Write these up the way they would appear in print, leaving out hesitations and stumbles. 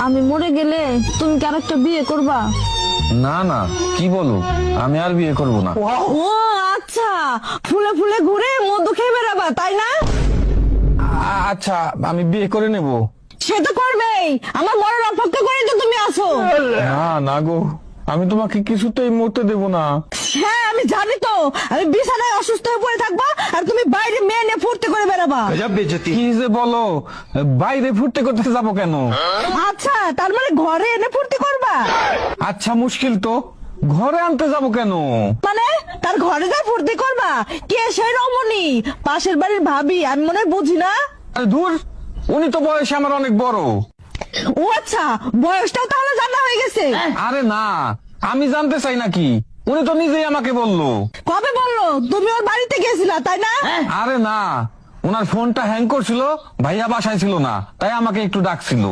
আমি মরে গেলে তুমি কি আরেকটা বিয়ে করবা? না না, কি বলো, আমি আর বিয়ে করব না। ও আচ্ছা, ফুলে ফুলে ঘুরে মধু খেয়ে বেড়াবা তাই না? আচ্ছা, আমি বিয়ে করে নেব। সে তো করবেই, আমার মরার অপেক্ষা করে তো তুমি আছো। না না গো, আমি তোমাকে কিছুতেই মরতে দেব না। হ্যাঁ আমি জানি তো, আমি বিছানায় অসুস্থ হয়ে পড়ে থাকবা আর তুমি বাইরে মেয়ে নিয়ে ফুর্তি করে বেড়াবা। কি যে বলো, বাইরে ফুর্তি করতে যাবো কেন? আচ্ছা তার মানে ঘরে এনে ফুর্তি করবা? আচ্ছা মুশকিল তো, ঘরে আনতে যাবো কেন? মানে তার ঘরে যা ফুর্তি করবা? কে সেই রমণী? পাশের বাড়ির ভাবি? আমি মনে হয় বুঝি না। আরে দূর, উনি তো বয়সে আমার অনেক বড়। ও আচ্ছা, বয়সটাও তাহলে জানা হয়ে গেছে। আরে না, আমি জানতে চাই নাকি, উনি তো নিজেই আমাকে বললো। কবে বললো? তুমি ওর বাড়িতে গেছিলা তাই না? আরে না, ওনার ফোনটা হ্যাং করছিল, ভাইয়া বাসায় ছিল না, তাই আমাকে একটু ডাকছিল।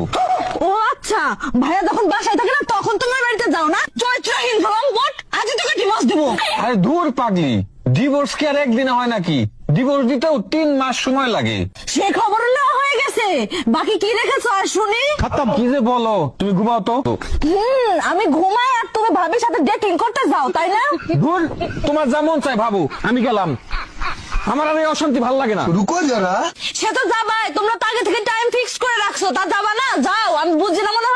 ও আচ্ছা, ভাইয়া যখন বাসায় থাকে না তখন তুমি ওর বাড়িতে যাও না? চরিত্রহীন রংবট, আজ তোকে ডিভোর্স দেবো। আরে দূর পাগলি, ডিভোর্স কি আর একদিনে হয় নাকি? ডিভোর্স দিতেও 3 মাস সময় লাগে। সে খবর নেওয়া হয়ে গেছে, বাকি কি রেখেছো আর শুনি? কি যে বলো, তুমি ঘুমাও তো। আমি ঘুমাই আর তুমি ভাবির সাথে ডেটিং করতে যাও তাই না? দূর, তোমার যেমন চাই ভাবু, আমি গেলাম। আমার আর এই অশান্তি ভাল লাগে না। रुको जरा। সে তো যাবাই, তোমরা তো আগে থেকে টাইম ফিক্স করে রাখছো, তা যাবা না? যাও, আমি বুঝি না মনে হয়।